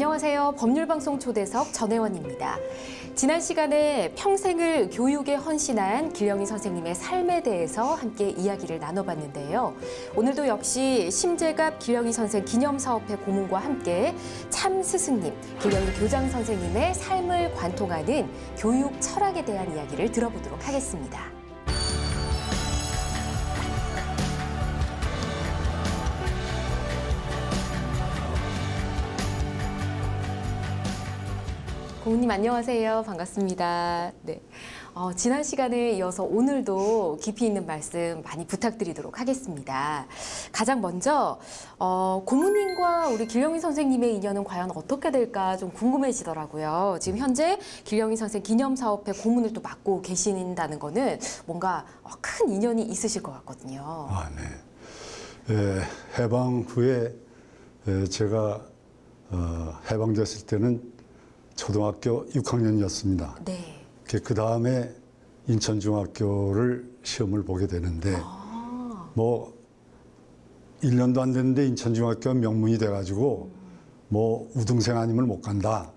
안녕하세요. 법률방송 초대석 전혜원입니다. 지난 시간에 평생을 교육에 헌신한 길영희 선생님의 삶에 대해서 함께 이야기를 나눠봤는데요. 오늘도 역시 심재갑 길영희 선생 기념사업회 고문과 함께 참 스승님, 길영희 교장 선생님의 삶을 관통하는 교육 철학에 대한 이야기를 들어보도록 하겠습니다. 고문님 안녕하세요. 반갑습니다. 네. 지난 시간에 이어서 오늘도 깊이 있는 말씀 많이 부탁드리도록 하겠습니다. 가장 먼저 고문님과 우리 길영희 선생님의 인연은 과연 어떻게 될까 좀 궁금해지더라고요. 지금 현재 길영희 선생 기념사업회 고문을 또 맡고 계신다는 거는 뭔가 큰 인연이 있으실 것 같거든요. 네. 해방 후에 제가 해방됐을 때는 초등학교 6학년이었습니다. 네. 그 다음에 인천중학교를 시험을 보게 되는데 뭐 1년도 안 됐는데 인천중학교가 명문이 돼가지고 뭐 우등생 아니면 못 간다.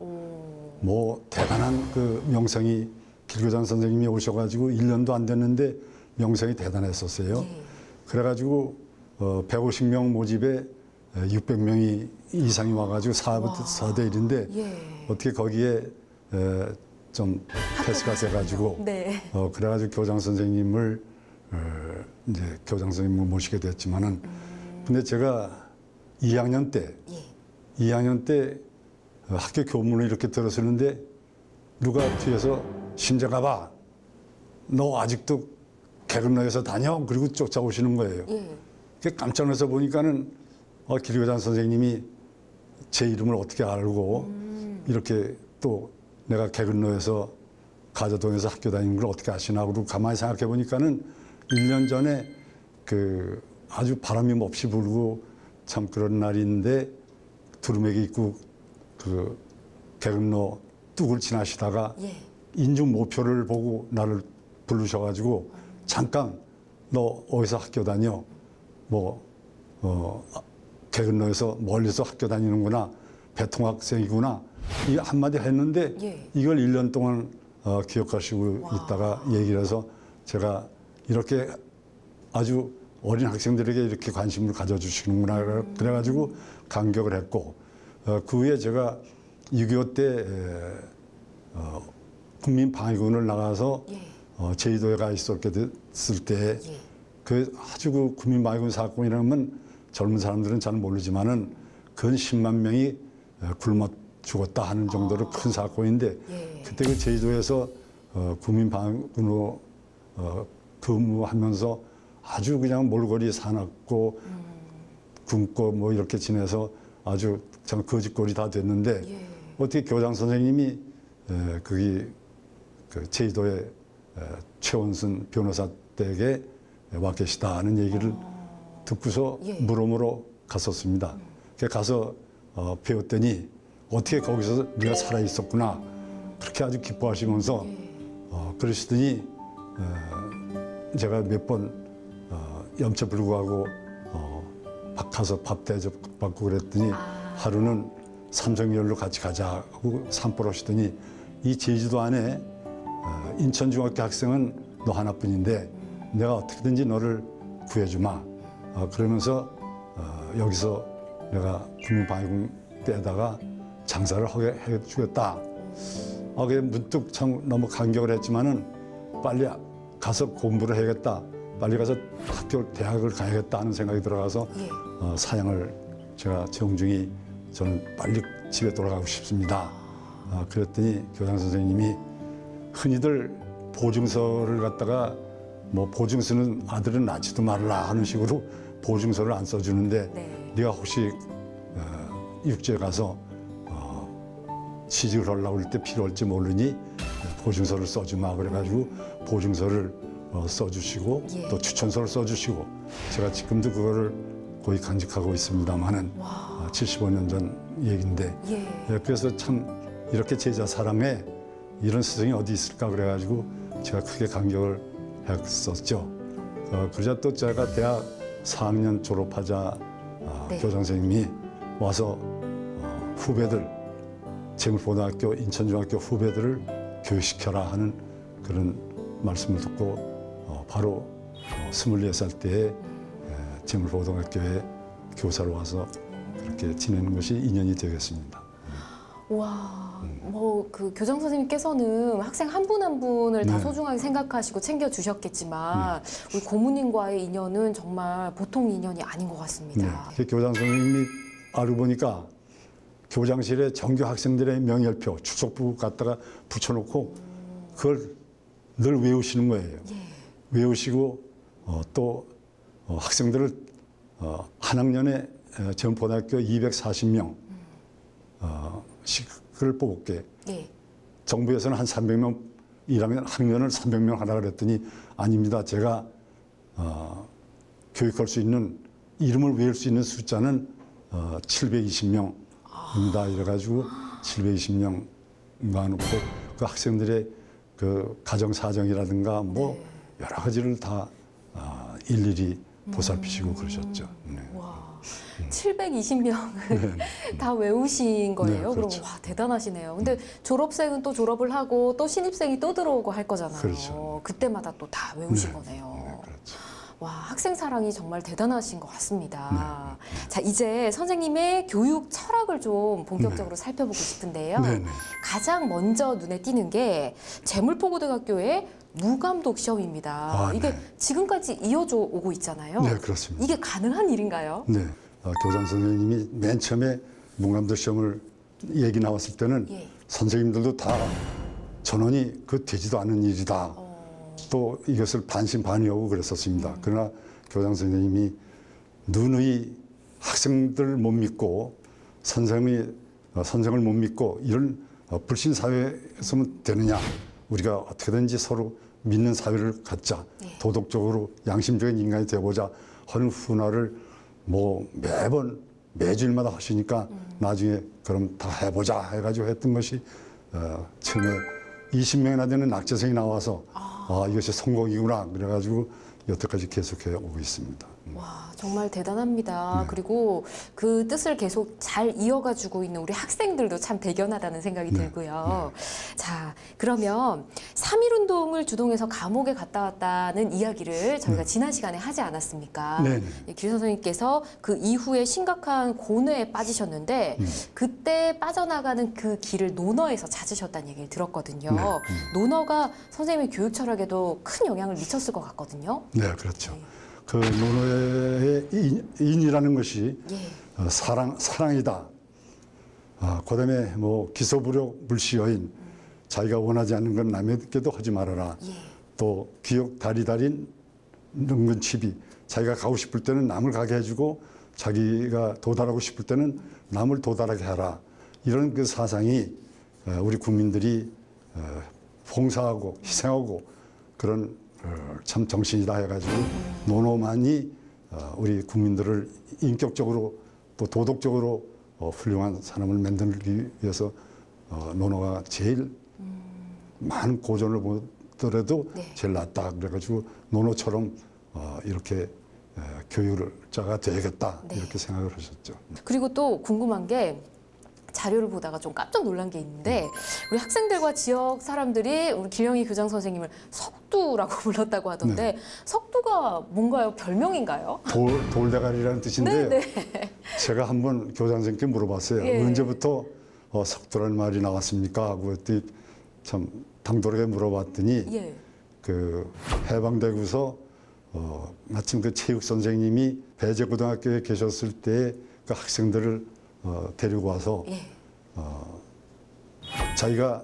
뭐 대단한 그 명성이 길교장 선생님이 오셔가지고 1년도 안 됐는데 명성이 대단했었어요. 네. 그래가지고 150명 모집에 600명이 이상이 와가지고 4대 1인데 어떻게 거기에 좀 패스가 돼가지고 네. 그래가지고 교장 선생님을 이제 교장 선생님을 모시게 됐지만은 근데 제가 2학년 때 학교 교문을 이렇게 들었었는데 누가 뒤에서 심재갑아 너 아직도 개근로에서 다녀? 그리고 쫓아오시는 거예요. 깜짝 놀라서 보니까는 길교장 선생님이 제 이름을 어떻게 알고 이렇게 또 내가 개근로에서 가저동에서 학교 다니는 걸 어떻게 아시나 그러고 가만히 생각해 보니까는 1년 전에 그 아주 바람이 몹시 불고 참 그런 날인데 두루매기 입고 그 개근로 뚝을 지나시다가 인중 모표를 보고 나를 부르셔가지고 잠깐 너 어디서 학교 다녀? 뭐 개근로에서 멀리서 학교 다니는구나. 배통학생이구나. 이 한마디 했는데 이걸 1년 동안 기억하시고 있다가 얘기를 해서 제가 이렇게 아주 어린 학생들에게 이렇게 관심을 가져주시는구나. 그래가지고 감격을 했고 그 후에 제가 6.25 때 국민방위군을 나가서 제주도에 가 있었게 됐을 때 그 아주 그 국민방위군 사건이라면 젊은 사람들은 잘 모르지만은 근 10만 명이 굶어 죽었다 하는 정도로 큰 사건인데 그때 그 제주도에서 국민방위군으로 근무하면서 아주 그냥 몰골이 사납고 굶고 뭐 이렇게 지내서 아주 참 거짓골이 다 됐는데 어떻게 교장 선생님이 거기 그 제주도의 최원순 변호사 댁에 와 계시다는 얘기를 듣고서 물어보러 갔었습니다. 가서 배웠더니 어떻게 거기서 네가 살아 있었구나 그렇게 아주 기뻐하시면서 그러시더니 제가 몇 번 염쳐불구하고 가서 밥 대접받고 그랬더니 하루는 삼성열로 같이 가자고 산보러시더니 이 제주도 안에 인천중학교 학생은 너 하나뿐인데 내가 어떻게든지 너를 구해주마. 그러면서 여기서 내가 국민방위군 때에다가 장사를 하게 해주겠다. 그게 문득 참 너무 감격을 했지만은 빨리 가서 공부를 해야겠다. 빨리 가서 대학을 가야겠다 하는 생각이 들어가서 사양을 제가 정중히 저는 빨리 집에 돌아가고 싶습니다. 그랬더니 교장 선생님이 흔히들 보증서를 갖다가 뭐 보증서는 아들은 낳지도 말라 하는 식으로 보증서를 안 써주는데 네가 혹시 육지에 가서 취직을 하려고 할 때 필요할지 모르니 보증서를 써주마 그래가지고 보증서를 써주시고 또 추천서를 써주시고 제가 지금도 그거를 거의 간직하고 있습니다만은 75년 전 얘기인데 그래서 참 이렇게 제자 사랑에 이런 스승이 어디 있을까 그래가지고 제가 크게 감격을 했었죠. 그러자 또 제가 대학 4학년 졸업하자 교장 선생님이 와서 후배들 재물고등학교, 인천중학교 후배들을 교육시켜라 하는 그런 말씀을 듣고 바로 24살 때에 재물고등학교에 교사로 와서 그렇게 지내는 것이 인연이 되겠습니다. 와, 뭐 그 교장 선생님께서는 학생 한 분 한 분을 다 네. 소중하게 생각하시고 챙겨 주셨겠지만 우리 고모님과의 인연은 정말 보통 인연이 아닌 것 같습니다. 그 교장 선생님이 알고 보니까 교장실에 전교 학생들의 명예표, 출석부 갖다가 붙여놓고 그걸 늘 외우시는 거예요. 외우시고 또 학생들을 한 학년에 재물고등학교 240명 씩을 뽑을게. 예. 정부에서는 한 300명, 1학년 학년을 300명 하라 그랬더니 아닙니다. 제가 교육할 수 있는 이름을 외울 수 있는 숫자는 720명입니다. 이래가지고 720명 모아놓고 그 학생들의 그 가정 사정이라든가 뭐 여러 가지를 다 일일이 보살피시고 그러셨죠. 네. 와, 720명을 다 외우신 거예요? 네, 그렇죠. 그럼 와, 대단하시네요. 근데 졸업생은 또 졸업을 하고 또 신입생이 또 들어오고 할 거잖아요. 그렇죠. 그때마다 또 다 외우신 네. 거네요. 네, 그렇죠. 와, 학생 사랑이 정말 대단하신 것 같습니다. 자, 이제 선생님의 교육 철학을 좀 본격적으로 살펴보고 싶은데요. 네, 네. 가장 먼저 눈에 띄는 게 재물포고등학교의 무감독 시험입니다. 이게 네. 지금까지 이어져 오고 있잖아요. 네, 그렇습니다. 이게 가능한 일인가요? 네, 교장 선생님이 맨 처음에 문감도 시험을 얘기 나왔을 때는 예. 선생님들도 다 전원이 그 되지도 않은 일이다. 또 이것을 반신반의하고 그랬었습니다. 그러나 교장 선생님이 누누이 학생들을 못 믿고 선생을 못 믿고 이런 불신 사회에서면 되느냐. 우리가 어떻게든지 서로 믿는 사회를 갖자. 네. 도덕적으로 양심적인 인간이 되어보자 하는 훈화를 뭐 매주일마다 하시니까 나중에 그럼 다 해보자 해가지고 했던 것이 처음에 20명이나 되는 낙제생이 나와서 이것이 성공이구나 그래가지고 여태까지 계속해 오고 있습니다. 와, 정말 대단합니다. 네. 그리고 그 뜻을 계속 잘 이어가지고 있는 우리 학생들도 참 대견하다는 생각이 네. 들고요. 자, 그러면 3.1운동을 주동해서 감옥에 갔다 왔다는 이야기를 저희가 지난 시간에 하지 않았습니까? 네. 길 선생님께서 그 이후에 심각한 고뇌에 빠지셨는데 그때 빠져나가는 그 길을 논어에서 찾으셨다는 얘기를 들었거든요. 논어가 선생님의 교육 철학에도 큰 영향을 미쳤을 것 같거든요. 네, 그렇죠. 그 논어의 인이라는 것이 예. 사랑이다. 그다음에 뭐 기소부력 불시여인 자기가 원하지 않는 건 남에게도 하지 말아라. 예. 또 기억 다리다린 능근치비 자기가 가고 싶을 때는 남을 가게 해주고 자기가 도달하고 싶을 때는 남을 도달하게 하라. 이런 그 사상이 우리 국민들이 봉사하고 희생하고 그런 참 정신이다 해가지고 논어만이 우리 국민들을 인격적으로 또 도덕적으로 훌륭한 사람을 만들기 위해서 논어가 제일 많은 고전을 보더라도 네. 제일 낫다 그래가지고 논어처럼 이렇게 교육자가 되야겠다 네. 이렇게 생각을 하셨죠. 그리고 또 궁금한 게 자료를 보다가 좀 깜짝 놀란 게 있는데 우리 학생들과 지역 사람들이 우리 길영희 교장 선생님을 석두라고 불렀다고 하던데 석두가 뭔가요? 별명인가요? 돌대가리라는 뜻인데요. 네. 제가 한번 교장 선생님께 물어봤어요. 예. 언제부터 석두라는 말이 나왔습니까? 하고 그랬더니 참 당돌하게 물어봤더니 예. 그 해방되고서 마침 그 체육 선생님이 배제고등학교에 계셨을 때 그 학생들을 데리고 와서 예. 자기가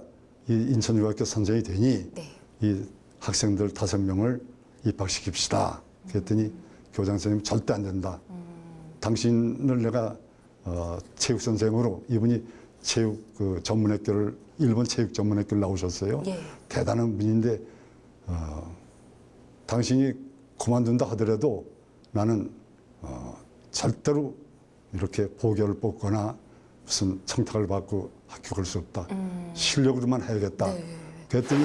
이 인천중학교 선생이 되니 네. 이 학생들 5명을 입학시킵시다. 그랬더니 교장 선생님 절대 안 된다. 당신을 내가 체육 선생으로 이분이 체육 그 전문학교를 일본 체육 전문학교를 나오셨어요. 예. 대단한 분인데 당신이 그만둔다 하더라도 나는 절대로 이렇게 보결을 뽑거나 무슨 청탁을 받고 학교 갈 수 없다. 실력으로만 해야겠다. 네. 그랬더니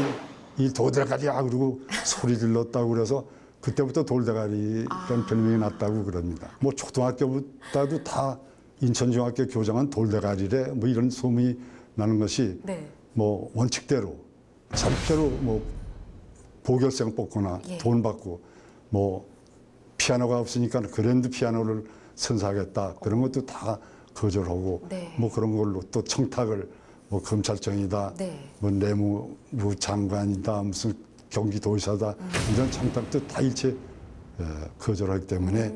이 돌대가리야 그러고 소리 질렀다고 그래서 그때부터 돌대가리라는 별명이 났다고 그럽니다. 뭐 초등학교보다도 다 인천중학교 교장은 돌대가리래 뭐 이런 소문이 나는 것이 네. 뭐 원칙대로 절대로 뭐 보결생 뽑거나 예. 돈 받고 뭐 피아노가 없으니까 그랜드 피아노를 선사하겠다 그런 것도 다 거절하고 네. 뭐 그런 걸로 또 청탁을 뭐 검찰청이다 네. 뭐 내무부 장관이다 무슨 경기도지사다 이런 청탁도 다 일체 거절하기 때문에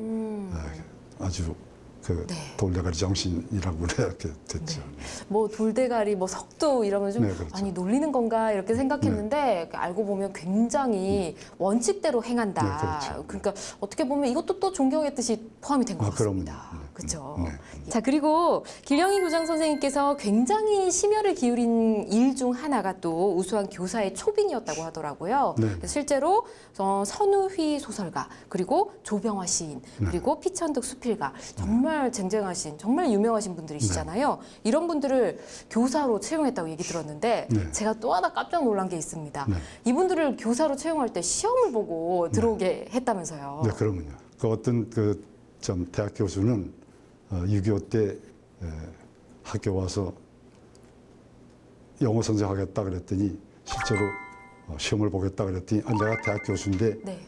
아주 그 네. 돌대가리 정신이라고 그렇게 됐죠. 뭐 돌대가리, 뭐 석두 이러면 좀 네, 그렇죠. 아니 놀리는 건가 이렇게 생각했는데 알고 보면 굉장히 원칙대로 행한다. 네, 그렇죠. 그러니까 어떻게 보면 이것도 또 존경의 뜻이 포함이 된 것 아, 그럼요. 같습니다. 네, 그렇죠. 네. 자, 그리고 길영희 교장 선생님께서 굉장히 심혈을 기울인 일 중 하나가 또 우수한 교사의 초빙이었다고 하더라고요. 네. 그래서 실제로 선우휘 소설가, 그리고 조병화 시인, 네. 그리고 피천득 수필가, 정말 쟁쟁하신, 정말 유명하신 분들이시잖아요. 이런 분들을 교사로 채용했다고 얘기 들었는데 네. 제가 또 하나 깜짝 놀란 게 있습니다. 네. 이분들을 교사로 채용할 때 시험을 보고 들어오게 했다면서요. 네, 그러면요. 그 어떤 그 좀 대학 교수는 6.25 때 학교 와서 영어 선생하겠다 그랬더니 실제로 시험을 보겠다 그랬더니 내가 대학 교수인데 네.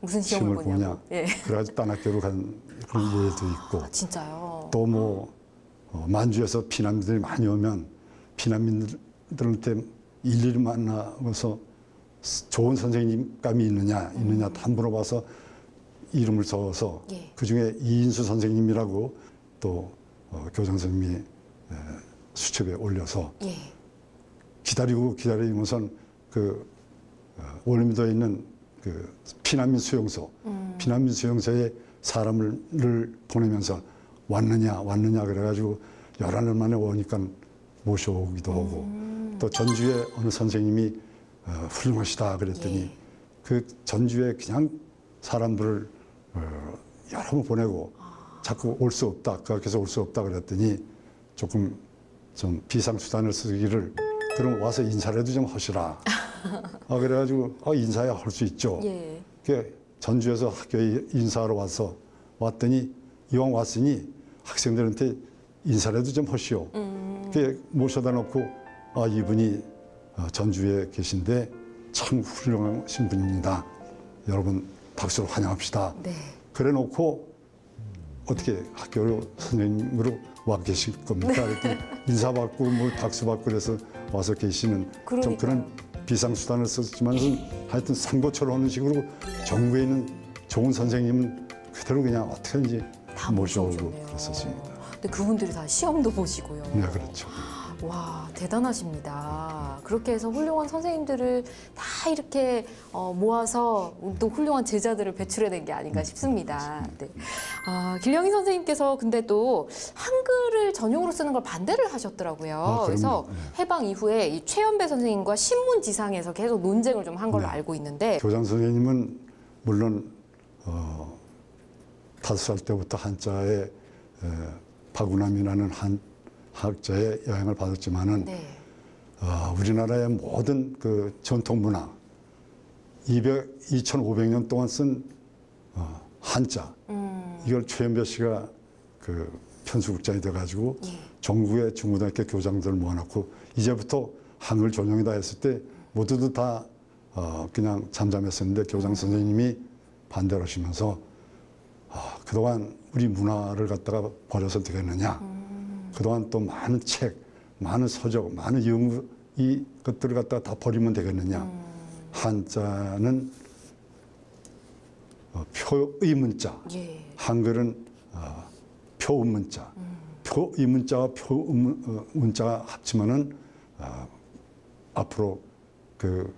무슨 시험을 시험을 보냐고. 보냐. 예. 그래가지고 딴 학교로 간 그런 예도 있고 아, 진짜요? 또 뭐 만주에서 피난민들이 많이 오면 피난민들한테 일일이 만나서 좋은 선생님감이 있느냐 다 물어봐서 이름을 적어서 예. 그중에 이인수 선생님이라고 또 교장 선생님이 수첩에 올려서 예. 기다리면서 그 월미도에 있는 그 피난민 수용소, 피난민 수용소에 사람을 보내면서 왔느냐 그래가지고 11년 만에 오니까 모셔오기도 하고 또 전주에 어느 선생님이 훌륭하시다 그랬더니 예. 그 전주에 그냥 사람들을 여러 번 보내고 자꾸 올 수 없다, 그 학교에서 올 수 없다 그랬더니 조금 좀 비상수단을 쓰기를 그럼 와서 인사라도 좀 하시라. 그래가지고 인사야 할 수 있죠. 예. 그 전주에서 학교에 인사하러 왔더니 이왕 왔으니 학생들한테 인사라도 좀 하시오. 그 모셔다 놓고 이분이 전주에 계신데 참 훌륭하신 분입니다. 여러분 박수로 환영합시다. 네. 그래 놓고 어떻게 학교로 선생님으로 와 계실 겁니까? 그랬더니 인사받고 뭐 박수받고 그래서 와서 계시는 좀 그러니까요. 그런 비상수단을 썼지만 하여튼 상고처럼 하는 식으로 전국에 있는 좋은 선생님은 그대로 그냥 어떻게든지 다 모셔오고 모셔오셨네요. 그랬었습니다. 근데 그분들이 다 시험도 보시고요. 네, 그렇죠. 와, 대단하십니다. 그렇게 해서 훌륭한 선생님들을 다 이렇게 모아서 또 훌륭한 제자들을 배출해낸 게 아닌가 싶습니다. 네. 길영희 선생님께서 근데 또 한글을 전용으로 쓰는 걸 반대를 하셨더라고요. 그래서 그럼요. 해방 이후에 이 최연배 선생님과 신문지상에서 계속 논쟁을 좀 한 걸로 네. 알고 있는데 교장 선생님은 물론 5살 때부터 한자에 박운함이라는 한 학자의 영향을 받았지만은 네. 우리나라의 모든 그 전통 문화 2,500년 동안 쓴 한자 이걸 최연배 씨가 그 편수국장이 돼가지고 예. 전국의 중고등학교 교장들을 모아놓고 이제부터 한글 전용이다 했을 때 모두들 다 그냥 잠잠했었는데 교장 선생님이 반대를 하시면서 그동안 우리 문화를 갖다가 버려서 되겠느냐. 그동안 또 많은 책, 많은 서적, 많은 연구 이 것들을 갖다가 다 버리면 되겠느냐. 한자는 표의 문자, 예. 한글은 표음 문자. 표의 문자와 표음 문자가 합치면은 앞으로 그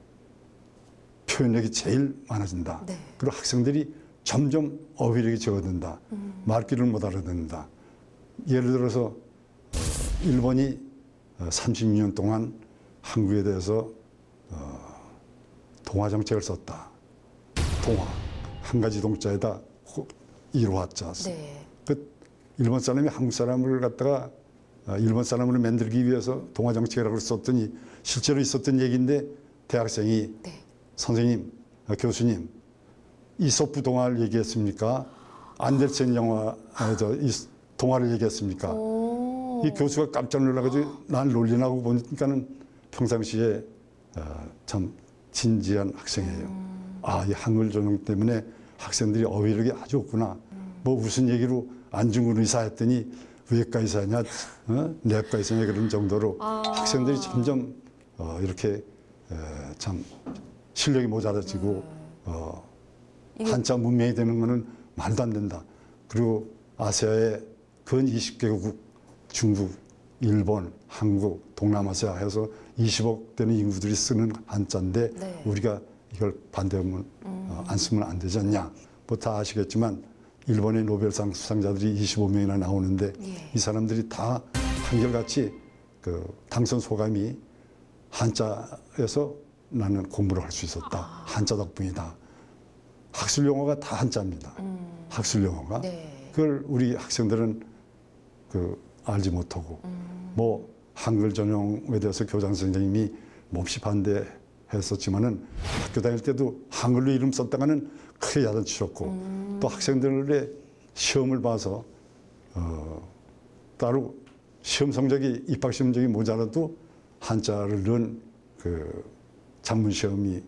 표현력이 제일 많아진다. 네. 그리고 학생들이 점점 어휘력이 적어든다. 말귀를 못 알아듣는다. 예를 들어서 일본이 36년 동안 한국에 대해서 동화 정책을 썼다. 동화 한 가지 동자에다 이루어왔자. 네. 그 일본 사람이 한국 사람을 갖다가 일본 사람으로 만들기 위해서 동화 정책이라고 썼더니 실제로 있었던 얘기인데 대학생이 네. 선생님, 교수님, 이솝부 동화를 얘기했습니까? 안델센 영화, 이 동화를 얘기했습니까? 이 교수가 깜짝 놀라가지고 난 놀리나고 보니까는 평상시에 참 진지한 학생이에요. 아, 이 한글 전형 때문에 학생들이 어휘력이 아주 없구나. 뭐 무슨 얘기로 안중근 의사 했더니 외과 의사냐, 내과 의사냐 그런 정도로 학생들이 점점 이렇게 참 실력이 모자라지고 한자 문명이 되는 거는 말도 안 된다. 그리고 아시아의 근 20개국, 중국, 일본, 한국, 동남아시아 해서 20억 되는 인구들이 쓰는 한자인데 네. 우리가 이걸 반대하면 안 쓰면 안 되지 않냐. 뭐 다 아시겠지만 일본의 노벨상 수상자들이 25명이나 나오는데 예. 이 사람들이 다 한결같이 그 당선 소감이 한자에서 나는 공부를 할 수 있었다. 한자 덕분이다. 학술 용어가 다 한자입니다. 학술 용어가. 네. 그걸 우리 학생들은 그 알지 못하고 뭐 한글 전형에 대해서 교장 선생님이 몹시 반대했었지만은 학교 다닐 때도 한글로 이름 썼다가는 크게 야단치셨고 또 학생들의 시험을 봐서 따로 시험 성적이 입학 성적이 모자라도 한자를 넣은 그 장문 시험이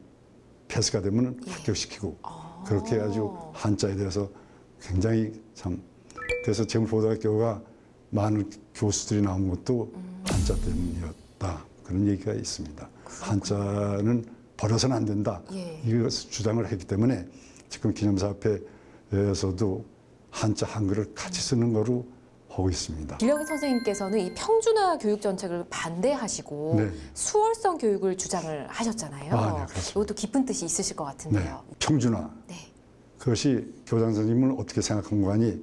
패스가 되면 합격시키고 그렇게 해가지고 한자에 대해서 굉장히 참 그래서 재물고등학교가 많은 교수들이 나온 것도 한자 때문이었다 그런 얘기가 있습니다. 한자는 버려서는 안 된다. 예. 이것을 주장을 했기 때문에 지금 기념사업회에서도 한자 한글을 같이 쓰는 거로 하고 있습니다. 길영희 선생님께서는 이 평준화 교육 정책을 반대하시고 네. 수월성 교육을 주장을 하셨잖아요. 아, 네, 그렇습니다. 이것도 깊은 뜻이 있으실 것 네, 같은데요. 평준화. 네. 그것이 교장 선생님은 어떻게 생각한 거 아니?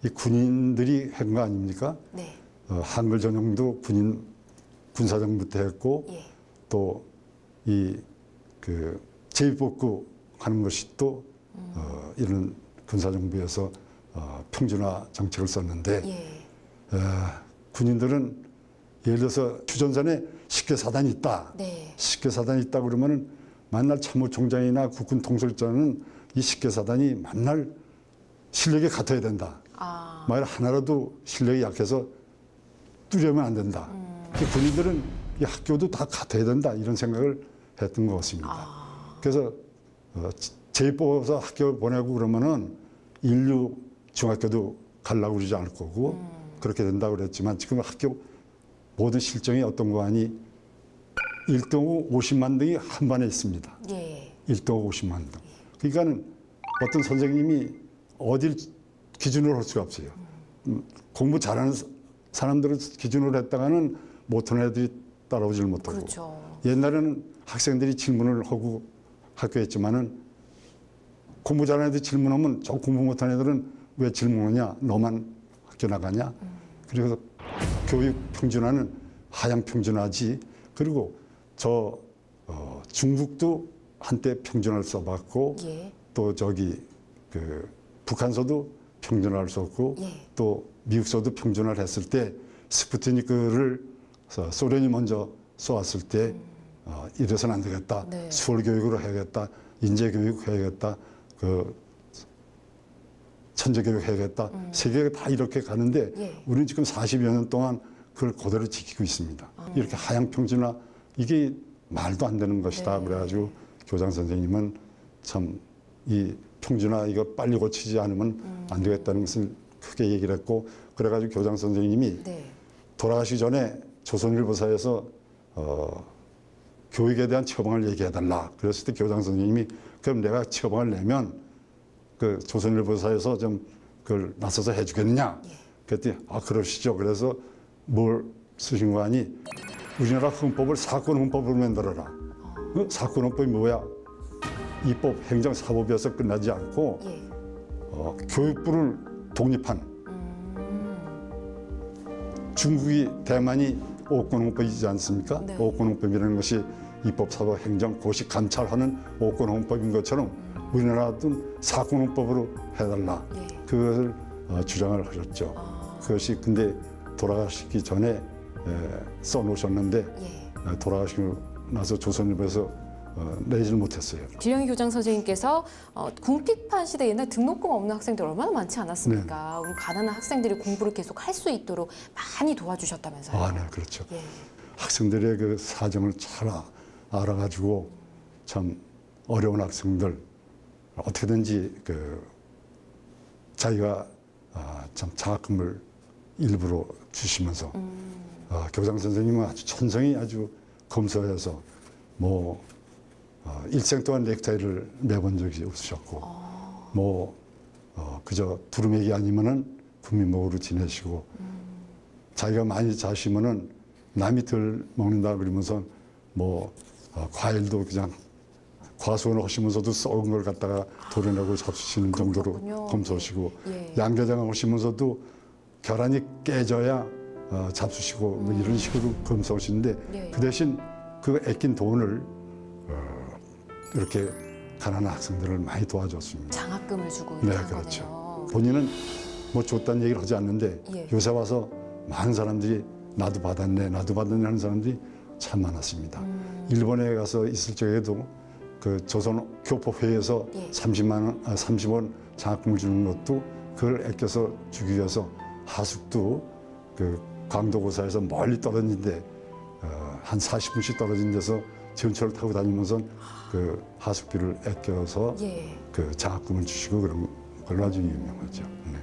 이 군인들이 한 거 아닙니까? 네. 한글 전형도 군사정부터 했고 예. 또 이 그 제입복구 하는 것이 또 이런 군사정부에서 평준화 정책을 썼는데 예. 군인들은 예를 들어서 휴전선에 식계사단이 있다. 네. 식계사단이 있다 그러면은 만날 참모총장이나 국군 통솔자는 이 식계사단이 만날 실력이 같아야 된다. 아. 만약 하나라도 실력이 약해서 뚜려면 안 된다. 군인들은 이 학교도 다 같아야 된다 이런 생각을 했던 것 같습니다. 그래서 제입 뽑아서 학교 보내고 그러면은 인류 중학교도 가려고 그러지 않을 거고 그렇게 된다고 그랬지만 지금 학교 모든 실정이 어떤 거 아니 1등 50만 등이 한 반에 있습니다. 예. 1등 50만 등. 그러니까는 어떤 선생님이 어딜 기준으로 할 수가 없어요. 공부 잘하는 사람들을 기준으로 했다가는 못하는 애들이 따라오질 못하고. 그렇죠. 옛날에는 학생들이 질문을 하고 학교했지만은 공부 잘하는 애들 질문하면 저 공부 못하는 애들은 왜 질문하냐? 너만 학교 나가냐? 그래서 교육 평준화는 하향 평준화지. 그리고 저 중국도 한때 평준화를 써봤고 예. 또 저기 그 북한서도 평준화를 썼고 예. 또 미국서도 평준화를 했을 때 스푸트니크를 소련이 먼저 쏘았을 때 이래서는 안 되겠다. 네. 수월 교육으로 해야겠다. 인재 교육 해야겠다. 그 천재 교육 해야겠다. 세계가 다 이렇게 가는데 예. 우리는 지금 40여 년 동안 그걸 그대로 지키고 있습니다. 이렇게 하향 평준화 이게 말도 안 되는 것이다. 네. 그래가지고 교장 선생님은 참 이 평준화 이거 빨리 고치지 않으면 안 되겠다는 것을 크게 얘기를 했고 그래가지고 교장 선생님이 네. 돌아가시기 전에 조선일보사에서 교육에 대한 처방을 얘기해달라. 그랬을 때 교장 선생님이 그럼 내가 처방을 내면 그 조선일보사에서 좀 그걸 나서서 해주겠느냐. 그랬더니 그러시죠. 그래서 뭘 쓰신 거 아니? 우리나라 헌법을 사건헌법으로 만들어라. 사건헌법이 뭐야? 입법, 행정, 사법에서 끝나지 않고 예. 교육부를 독립한 중국이 대만이 오권헌법이지 않습니까? 네. 오권헌법이라는 것이 입법, 사법, 행정, 고시, 감찰하는 오권헌법인 것처럼 우리나라도 사건헌법으로 해달라. 예. 그것을 주장을 하셨죠. 그것이 근데 돌아가시기 전에 써놓으셨는데 예. 돌아가시고 나서 조선일보에서 내지를 못했어요. 길령희 교장 선생님께서 궁핍한 시대 옛날 등록금 없는 학생들 얼마나 많지 않았습니까? 우리 가난한 학생들이 공부를 계속 할 수 있도록 많이 도와주셨다면서요. 아, 네, 그렇죠. 예. 학생들의 그 사정을 잘 알아가지고 참 어려운 학생들 어떻게든지 자기가 참 장학금을 일부러 주시면서 교장 선생님은 아주 천성이 아주 검소해서 뭐 일생 동안 넥타이를 매본 적이 없으셨고 그저 두루매기 아니면은 구미목으로 지내시고 자기가 많이 자시면은 남이 덜 먹는다 그러면서 과일도 그냥 과수원을 하시면서도 썩은 걸 갖다가 도려내고 잡수시는 정도로 그렇군요. 검소하시고 예. 양계장 하시면서도 계란이 깨져야 잡수시고 뭐 이런 식으로 검소하시는데 예. 그 대신 그 아낀 돈을 이렇게 가난한 학생들을 많이 도와줬습니다. 장학금을 주고 네, 이렇게 한 그렇죠. 거네요. 본인은 뭐 줬다는 얘기를 하지 않는데 예. 요새 와서 많은 사람들이 나도 받았네 하는 사람들이 참 많았습니다. 일본에 가서 있을 적에도 그 조선 교포회에서 예. 30원 장학금을 주는 것도 그걸 아껴서 주기 위해서 하숙도 그 강도고사에서 멀리 떨어진데 한 40분씩 떨어진 데서 전철을 타고 다니면서 그 하숙비를 아껴서 예. 그 장학금을 주시고 그런 걸로 아주 유명하죠. 네.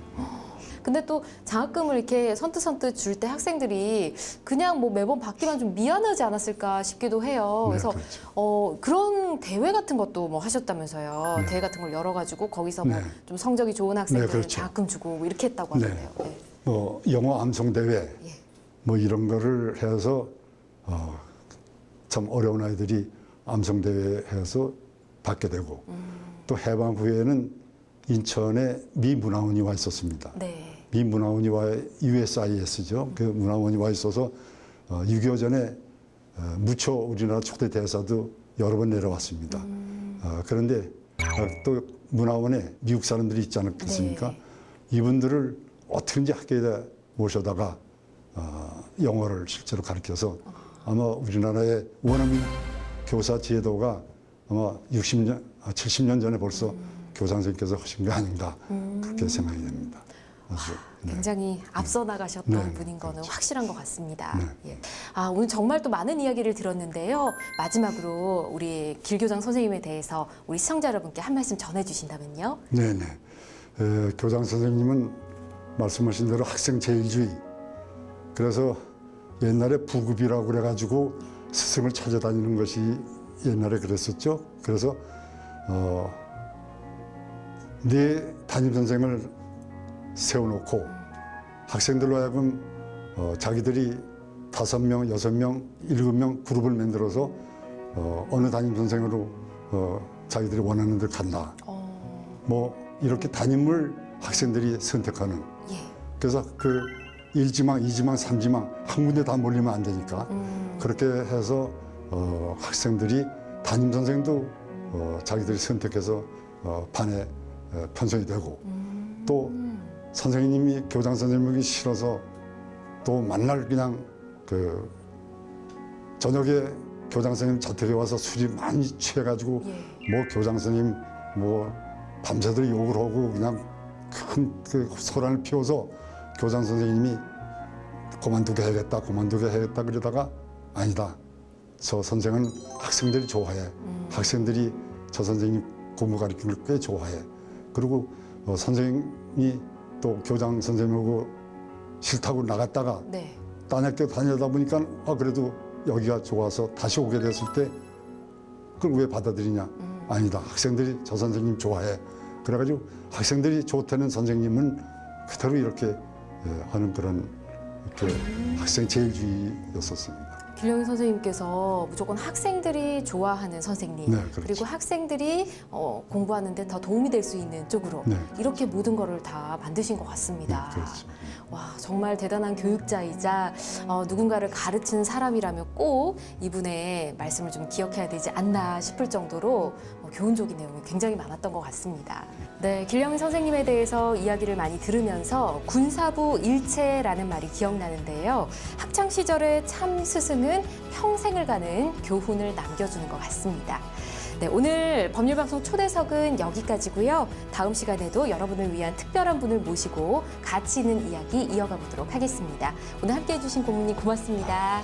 근데 또 장학금을 이렇게 선뜻선뜻 줄 때 학생들이 그냥 뭐 매번 받기만 좀 미안하지 않았을까 싶기도 해요. 네, 그래서 그렇죠. 그런 대회 같은 것도 뭐 하셨다면서요. 네. 대회 같은 걸 열어가지고 거기서 네. 뭐 좀 성적이 좋은 학생들 네, 그렇죠. 장학금 주고 뭐 이렇게 했다고 네. 하던데요. 네. 뭐 영어 암송 대회 예. 뭐 이런 거를 해서 참 어려운 아이들이 암송 대회 해서 받게 되고 또 해방 후에는 인천에 미 문화원이 와 있었습니다. 네. 미 문화원이 와 USIS죠. 그 문화원이 와 있어서 6.25 전에 무초 우리나라 초대 대사도 여러 번 내려왔습니다. 그런데 또 문화원에 미국 사람들이 있지 않겠습니까? 네. 이분들을 어떻게든지 학교에다 모셔다가 영어를 실제로 가르쳐서 아마 우리나라의 원어민 교사 제도가 아마 60년, 70년 전에 벌써 교장 선생님께서 하신 게 아닌가 그렇게 생각이 됩니다. 아주, 네. 굉장히 앞서 나가셨던 네, 분인 거는 그렇죠. 확실한 것 같습니다. 네. 예. 오늘 정말 또 많은 이야기를 들었는데요. 마지막으로 우리 길 교장 선생님에 대해서 우리 시청자 여러분께 한 말씀 전해주신다면요. 네네. 교장 선생님은 말씀하신 대로 학생 제일주의. 그래서 옛날에 부급이라고 그래가지고 스승을 찾아다니는 것이 옛날에 그랬었죠. 그래서 네 담임 선생을 세워놓고 학생들로 하여금 자기들이 5명, 6명, 7명 그룹을 만들어서 어느 담임 선생으로 자기들이 원하는 데 간다. 뭐 이렇게 담임을 학생들이 선택하는. 예. 그래서 그 1지망, 2지망, 3지망 한 군데 다 몰리면 안 되니까 그렇게 해서 학생들이 담임 선생도 자기들이 선택해서 반에 편성이 되고 또 선생님이 교장 선생님이 싫어서 또 만날 그냥 그 저녁에 교장 선생님 자택에 와서 술이 많이 취해가지고 예. 뭐 교장 선생님 뭐 밤새도록 욕을 하고 그냥 큰 그 소란을 피워서 교장 선생님이 그만두게 해야겠다 그러다가 아니다. 저 선생은 학생들이 좋아해. 학생들이 저 선생님 공부 가르치는 걸 꽤 좋아해. 그리고 선생님이 또 교장 선생님하고 싫다고 나갔다가 네. 딴 학교 다니다 보니까 그래도 여기가 좋아서 다시 오게 됐을 때 그걸 왜 받아들이냐? 아니다. 학생들이 저 선생님 좋아해. 그래가지고 학생들이 좋다는 선생님은 그대로 이렇게 하는 그런 학생 제일주의였었습니다. 길령희 선생님께서 무조건 학생들이 좋아하는 선생님, 네, 그렇죠. 그리고 학생들이 공부하는 데 더 도움이 될 수 있는 쪽으로 네. 이렇게 모든 거를 다 만드신 것 같습니다. 네, 그렇죠. 와, 정말 대단한 교육자이자 누군가를 가르치는 사람이라면 꼭 이분의 말씀을 좀 기억해야 되지 않나 싶을 정도로 교훈적인 내용이 굉장히 많았던 것 같습니다. 네, 길영희 선생님에 대해서 이야기를 많이 들으면서 군사부 일체라는 말이 기억나는데요. 학창 시절의 참 스승은 평생을 가는 교훈을 남겨주는 것 같습니다. 네, 오늘 법률방송 초대석은 여기까지고요. 다음 시간에도 여러분을 위한 특별한 분을 모시고 가치 있는 이야기 이어가 보도록 하겠습니다. 오늘 함께해 주신 고문님 고맙습니다.